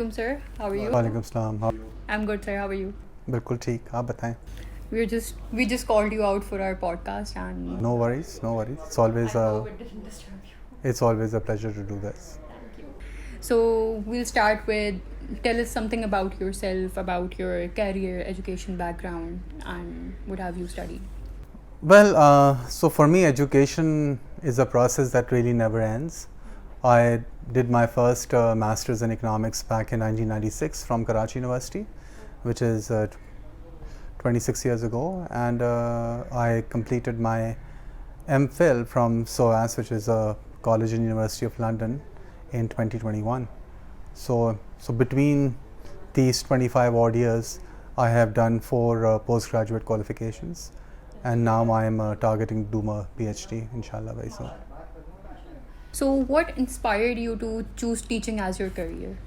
Assalamualaikum sir, how are you? वालेकुम सलाम. I'm good sir, how are you? बिल्कुल ठीक. आप बताएं. We just called you out for our podcast and No worries. It's always a pleasure to do this. thank you. So we'll start with tell us something about yourself, about your career, education background, and what have you studied? Well, so for me, education is a process that really never ends. I did my first master's in economics back in 1996 from Karachi University, which is 26 years ago, and I completed my MPhil from SOAS, which is a college in University of London, in 2021. So between these 25 odd years, I have done 4 postgraduate qualifications, and now I am targeting to do my PhD, inshallah, very soon. So what inspired you to choose teaching as your career?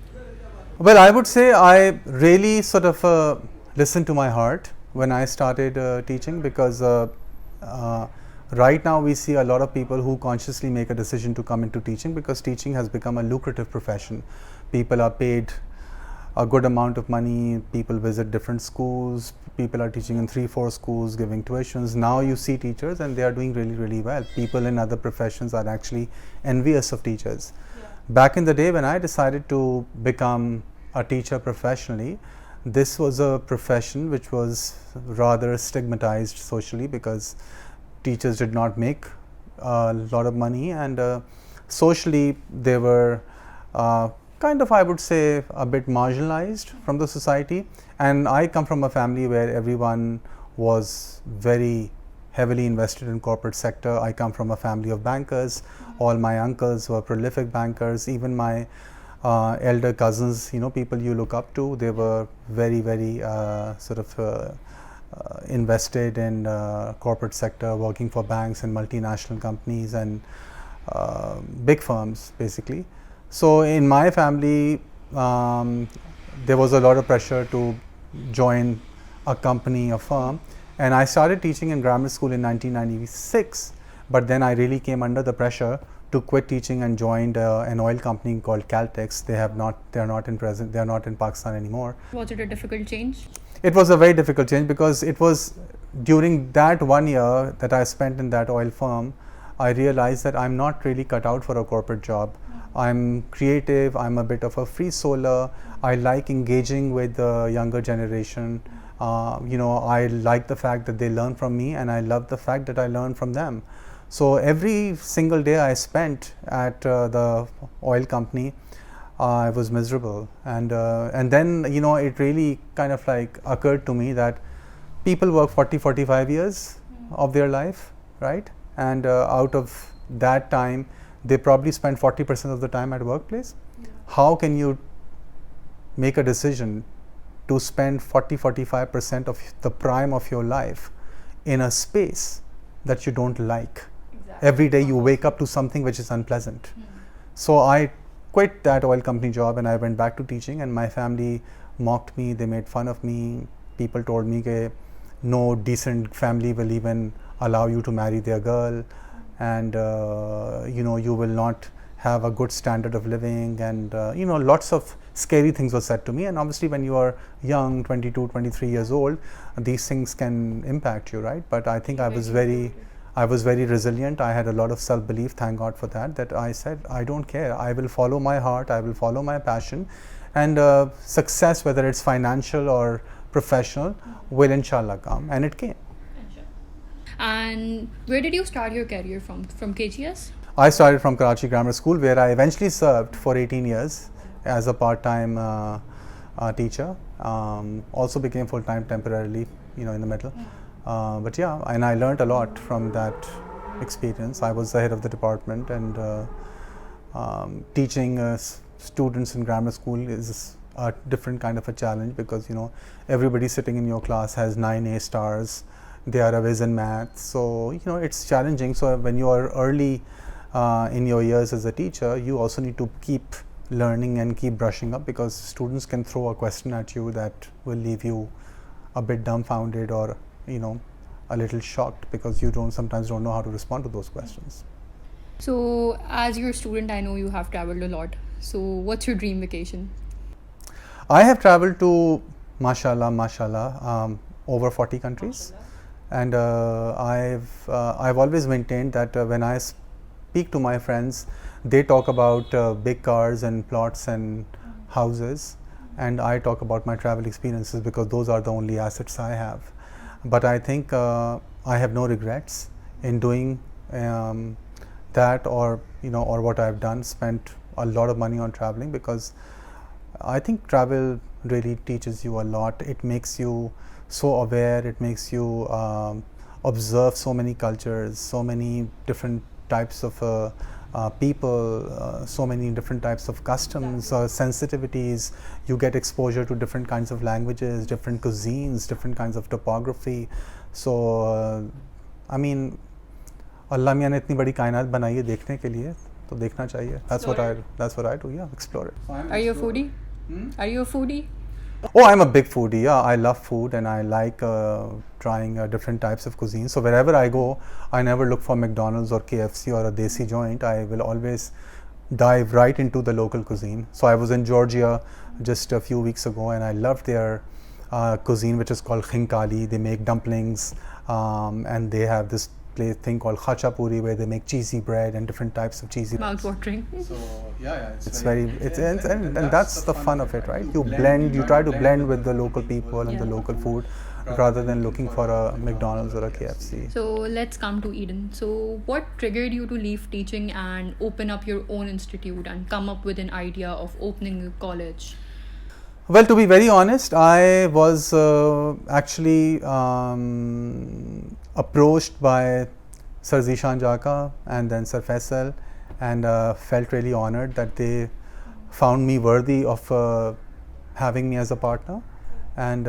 Well, I would say I really sort of listened to my heart when I started teaching, because right now we see a lot of people who consciously make a decision to come into teaching because teaching has become a lucrative profession. People are paid a good amount of money, people visit different schools, people are teaching in 3-4 schools, giving tuitions. Now you see teachers and they are doing really, really well. People in other professions are actually envious of teachers. Yeah. Back in the day when I decided to become a teacher professionally, this was a profession which was rather stigmatized socially because teachers did not make a lot of money, and socially they were kind of, I would say, a bit marginalized from the society. And I come from a family where everyone was very heavily invested in corporate sector. I come from a family of bankers. All my uncles were prolific bankers. Even my elder cousins, people you look up to, they were very, very invested in corporate sector, working for banks and multinational companies and big firms, basically. So in my family, there was a lot of pressure to join a company, a firm, and I started teaching in grammar school in 1996. But then I really came under the pressure to quit teaching and joined an oil company called Caltex. They are not in Pakistan anymore. Was it a difficult change? It was a very difficult change because it was during that 1 year that I spent in that oil firm, I realized that I'm not really cut out for a corporate job. I'm creative, I'm a bit of a free solar, I like engaging with the younger generation. I like the fact that they learn from me, and I love the fact that I learn from them. So every single day I spent at the oil company, I was miserable, and then it really kind of like occurred to me that people work 40-45 years of their life, right? And out of that time they probably spend 40% of the time at workplace. How can you make a decision to spend 40-45% of the prime of your life in a space that you don't like? Exactly. Every day you wake up to something which is unpleasant. So I quit that oil company job and I went back to teaching, and my family mocked me, they made fun of me. People told me that no decent family will even allow you to marry their girl, and you will not have a good standard of living, and lots of scary things were said to me. And obviously when you are young, 22, 23 years old, these things can impact you, right? But I think I was very resilient. I had a lot of self-belief, thank God for that I said, I don't care, I will follow my heart, I will follow my passion, and success, whether it's financial or professional, will inshallah come, and it came. And where did you start your career from KGS? I started from Karachi Grammar School, where I eventually served for 18 years as a part-time teacher. Also became full-time temporarily, in the middle. But yeah, and I learned a lot from that experience. I was the head of the department, and teaching students in grammar school is a different kind of a challenge because everybody sitting in your class has 9 A stars. They are a whiz in math, so it's challenging. So when you are early in your years as a teacher, you also need to keep learning and keep brushing up, because students can throw a question at you that will leave you a bit dumbfounded or a little shocked, because you sometimes don't know how to respond to those questions. So as your student, I know you have traveled a lot. So what's your dream vacation? I have traveled to, mashallah, over 40 countries. And I've always maintained that when I speak to my friends, they talk about big cars and plots and houses, and I talk about my travel experiences because those are the only assets I have. But I think I have no regrets in doing that, or or what I've done, spent a lot of money on traveling, because I think travel really teaches you a lot. It makes you so aware, it makes you observe so many cultures, so many different types of people, so many different types of customs, sensitivities. You get exposure to different kinds of languages, different cuisines, different kinds of topography. So I mean, अल्लाह मियाँ ने इतनी बड़ी कायनात बनाई है देखने के लिए, तो देखना चाहिए. That's what I do. Yeah, explore it. Are you a foodie? Are you a foodie? Oh, I'm a big foodie. Yeah, I love food and I like trying different types of cuisine. So wherever I go, I never look for McDonald's or KFC or a desi joint. I will always dive right into the local cuisine. So I was in Georgia just a few weeks ago, and I loved their cuisine, which is called khinkali. They make dumplings, and they have this thing called khachapuri, where they make cheesy bread and different types of cheesy. Mouth-watering. So and that's the fun of it, right? You try to blend with the local people and the local food, rather than looking for a McDonald's or a KFC. So let's come to Eden. So what triggered you to leave teaching and open up your own institute and come up with an idea of opening a college? Well, to be very honest, I was actually approached by Sir Zishan Jaka and then Sir Faisal, and felt really honored that they found me worthy of having me as a partner. And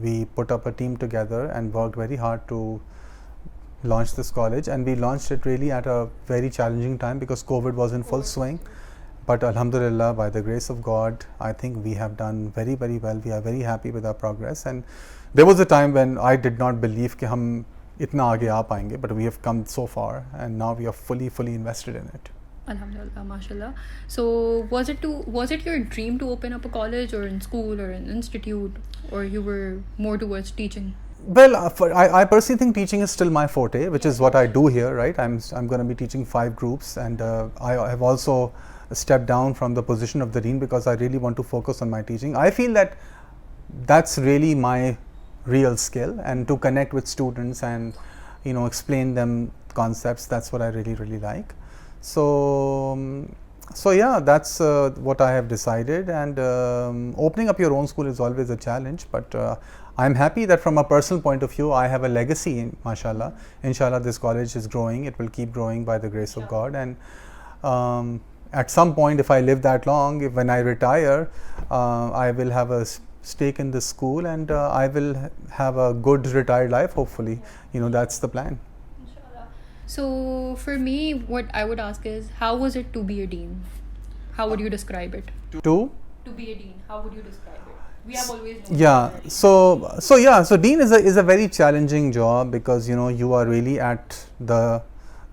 we put up a team together and worked very hard to launch this college. And we launched it really at a very challenging time because COVID was in full swing. But Alhamdulillah, by the grace of God, I think we have done very, very well. We are very happy with our progress. And there was a time when I did not believe कि हम इतना आगे आ पाएंगे, but we have come so far, and now we are fully invested in it. Alhamdulillah, mashallah. So was it your dream to open up a college or in school or an institute, or you were more towards teaching? Well, I personally think teaching is still my forte, which is what I do here, right? I'm going to be teaching 5 groups, and I have also stepped down from the position of the dean because I really want to focus on my teaching. I feel that that's really my real skill, and to connect with students and explain them concepts, that's what I really like. So yeah, that's what I have decided. And opening up your own school is always a challenge, but I'm happy that from a personal point of view, I have a legacy, mashallah. Inshallah, this college is growing. It will keep growing by the grace of God. And at some point, if I live that long, when I retire, I will have a stake in this school, and I will have a good retired life, hopefully. That's the plan. So for me, what I would ask is, how was it to be a dean? How would you describe it? To be a dean, how would you describe it? We have always known. So dean is a very challenging job, because you are really at the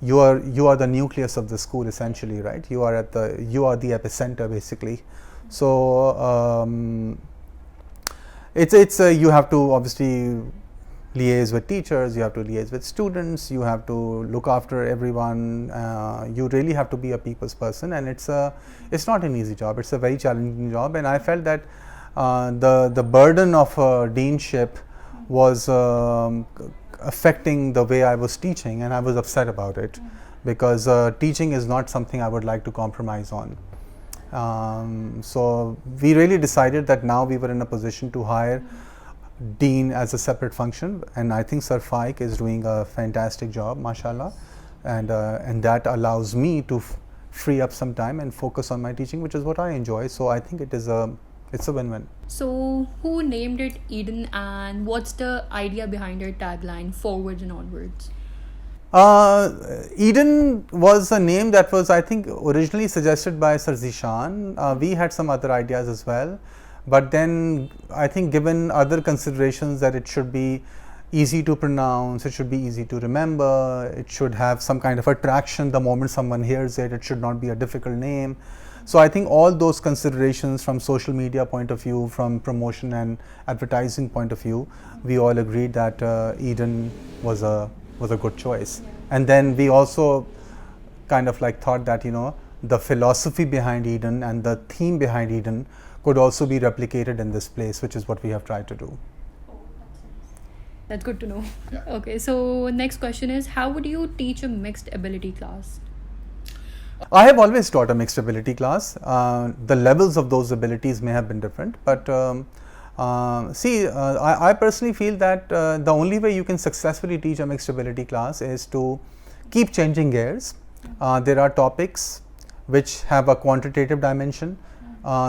you are the nucleus of the school, essentially, right? You are the epicenter, basically. So it's you have to obviously liaise with teachers, you have to liaise with students, you have to look after everyone. You really have to be a people's person, and it's not an easy job. It's a very challenging job, and I felt that the burden of deanship was affecting the way I was teaching, and I was upset about it, because teaching is not something I would like to compromise on. So we really decided that now we were in a position to hire dean as a separate function, and I think Sir Faik is doing a fantastic job, mashallah, and that allows me to free up some time and focus on my teaching, which is what I enjoy. So I think it's a win-win. So who named it Eden, and what's the idea behind your tagline, forwards and onwards? Eden was a name that was, I think, originally suggested by Sir Zishan. We had some other ideas as well, but then I think, given other considerations, that it should be easy to pronounce, it should be easy to remember, it should have some kind of attraction the moment someone hears it, it should not be a difficult name. So I think all those considerations from social media point of view, from promotion and advertising point of view, we all agreed that Eden was a good choice. And then we also kind of like thought that, you know, the philosophy behind Eden and the theme behind Eden could also be replicated in this place, which is what we have tried to do. That's good to know. Yeah. Okay, so next question is, how would you teach a mixed ability class? I have always taught a mixed ability class. The levels of those abilities may have been different, but I personally feel that the only way you can successfully teach a mixed ability class is to keep changing gears. There are topics which have a quantitative dimension.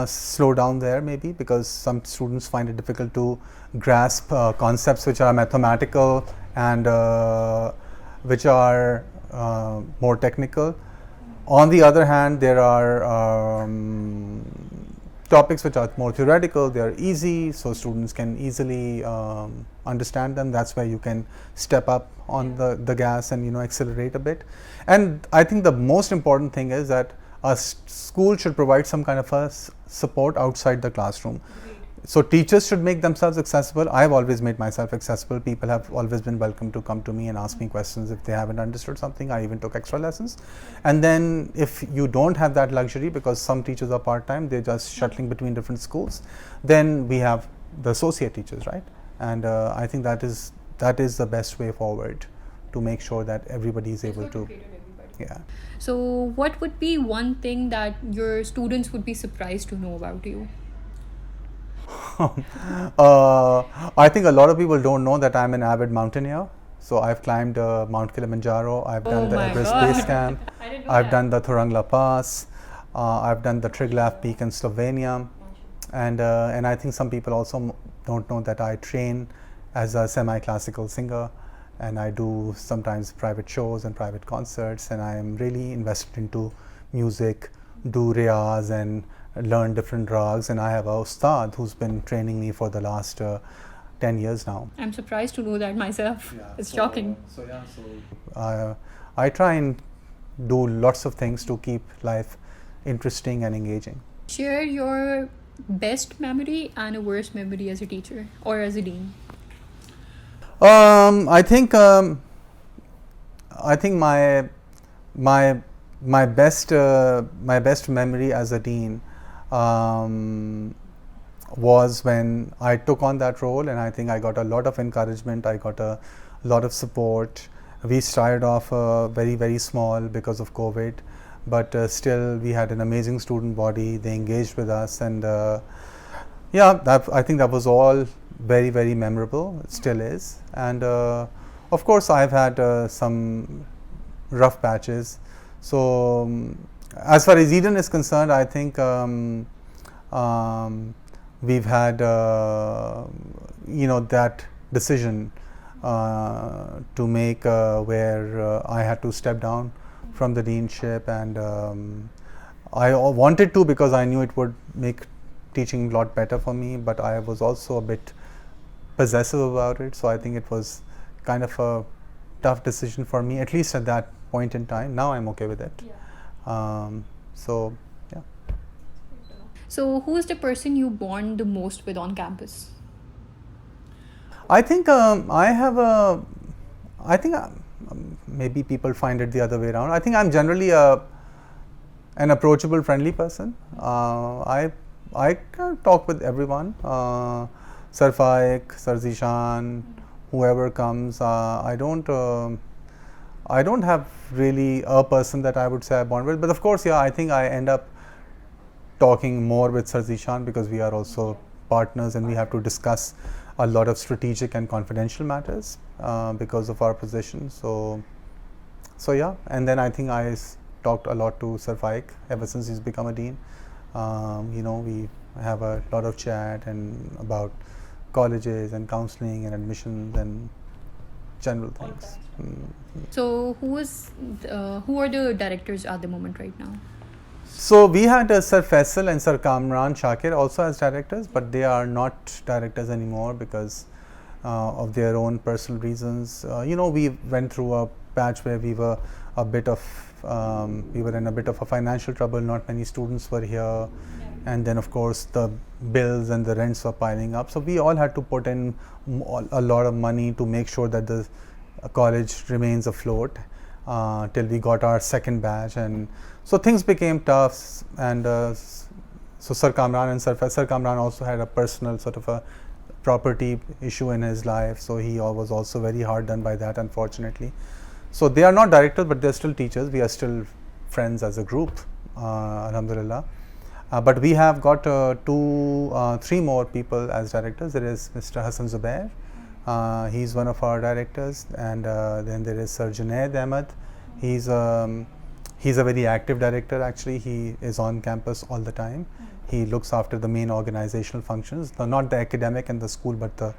Slow down there maybe, because some students find it difficult to grasp concepts which are mathematical and which are more technical. On the other hand, there are topics which are more theoretical. They are easy, so students can easily understand them. That's why you can step up on the gas and, you know, accelerate a bit. And I think the most important thing is that a school should provide some kind of a support outside the classroom. So teachers should make themselves accessible. I have always made myself accessible. People have always been welcome to come to me and ask me questions if they haven't understood something. I even took extra lessons. And then if you don't have that luxury, because some teachers are part-time, they're just shuttling between different schools, then we have the associate teachers, right? And I think that is the best way forward to make sure that everybody is able to. Yeah. So what would be one thing that your students would be surprised to know about you? I think a lot of people don't know that I'm an avid mountaineer. So I've climbed Mount Kilimanjaro, I've done the Everest Base Camp, I've done the Thorangla Pass, I've done the Triglav Peak in Slovenia, and I think some people also don't know that I train as a semi-classical singer, and I do sometimes private shows and private concerts, and I am really invested into music, do riyaz and learn different rags, and I have a ustad who's been training me for the last 10 years now. I'm surprised to know that myself. It's shocking. I try and do lots of things to keep life interesting and engaging. Share your best memory and a worst memory as a teacher or as a dean. I think my best memory as a dean was when I took on that role, and I think I got a lot of encouragement, I got a lot of support. We started off very, very small because of COVID, but still we had an amazing student body. They engaged with us, and I think that was all very, very memorable. It still is. And of course I've had some rough patches. So as far as Eden is concerned, I think we've had that decision to make where I had to step down from the deanship, and I wanted to, because I knew it would make teaching a lot better for me, but I was also a bit possessive about it. So I think it was kind of a tough decision for me, at least at that point in time. Now I'm okay with it. So yeah. So who is the person you bond the most with on campus? I think maybe people find it the other way around. I think I'm generally an approachable, friendly person. I can talk with everyone. Sir Faik, Sir Zishan, whoever comes. I don't have really a person that I would say I bond with, but of course, I think I end up talking more with Sir Zishan because we are also partners, and we have to discuss a lot of strategic and confidential matters because of our position. So yeah, and then I think I talked a lot to Sir Faik ever since he's become a dean. We have a lot of chat and about colleges and counseling and admissions and general things. So who are the directors at the moment right now? So we had Sir Faisal and Sir Kamran Shakir also as directors, but they are not directors anymore because of their own personal reasons. We went through a patch where we were a bit of we were in a bit of a financial trouble. Not many students were here, and then of course the bills and the rents were piling up. So we all had to put in a lot of money to make sure that the college remains afloat till we got our second batch, and so things became tough. And so Sir Kamran and Sir Kamran also had a personal sort of a property issue in his life, so he was also very hard done by that, unfortunately. So they are not directors, but they're still teachers. We are still friends as a group, alhamdulillah. But we have got three more people as directors. There is Mr. Hassan Zubair. He's one of our directors, and then there is Sir Junaid Ahmed. He's a very active director. Actually, he is on campus all the time. He looks after the main organizational functions, not the academic and the school, but the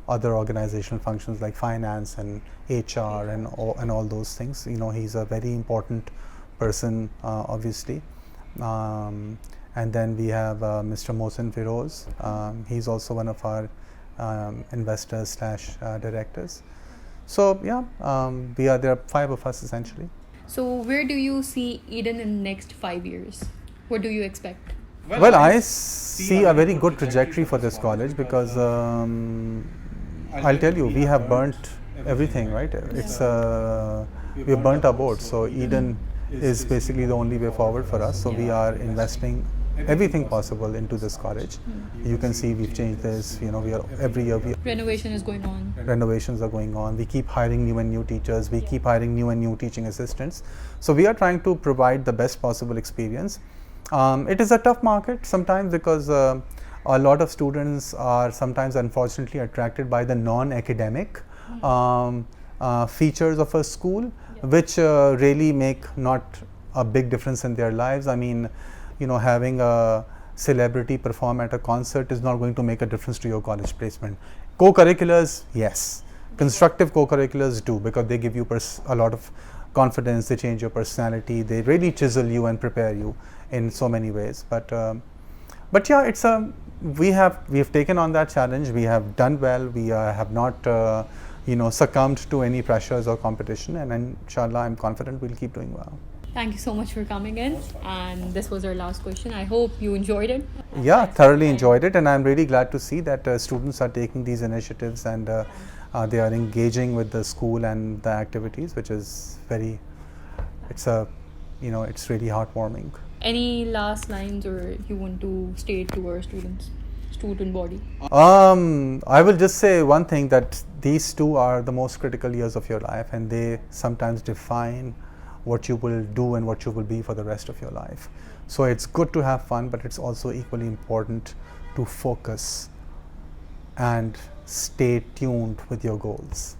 other organizational functions like finance and HR and all those things. You know, he's a very important person, obviously. And then we have Mr. Mohsin Firoz. He's also one of our investors slash directors. So yeah, there are five of us essentially. So where do you see Eden in the next 5 years? What do you expect? Well, I see a very good trajectory for this college because I'll tell you, we have burnt everything, right? It's we have burnt our boats. So Eden is basically the only way forward for us. So we are investing everything possible into this college. You can see we've changed this. You know, we are every year Renovation is going on. Renovations are going on. We keep hiring new and new teachers. We keep hiring new and new teaching assistants. So we are trying to provide the best possible experience. It is a tough market sometimes because a lot of students are sometimes unfortunately attracted by the non-academic features of a school, which really make not a big difference in their lives. I mean, you know, having a celebrity perform at a concert is not going to make a difference to your college placement. Co-curriculars, yes. Constructive co-curriculars do, because they give you a lot of confidence, they change your personality, they really chisel you and prepare you in so many ways. But yeah, it's we have taken on that challenge. We have done well. We have not succumbed to any pressures or competition, and inshallah I'm confident we'll keep doing well. Thank you so much for coming in, and this was our last question. I hope you enjoyed it. Yeah, thoroughly enjoyed it, and I'm really glad to see that students are taking these initiatives and they are engaging with the school and the activities, which is it's really heartwarming. Any last lines or you want to state to our student body? I will just say one thing, that these two are the most critical years of your life, and they sometimes define what you will do and what you will be for the rest of your life. So it's good to have fun, but it's also equally important to focus and stay tuned with your goals.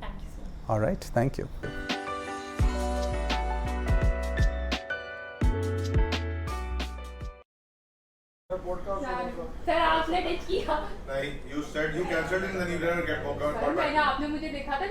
Thank you, sir. All right, thank you. Sir आपने touch किया नहीं, you said you cancelled it and then you didn't get sir मैंने आपने मुझे देखा था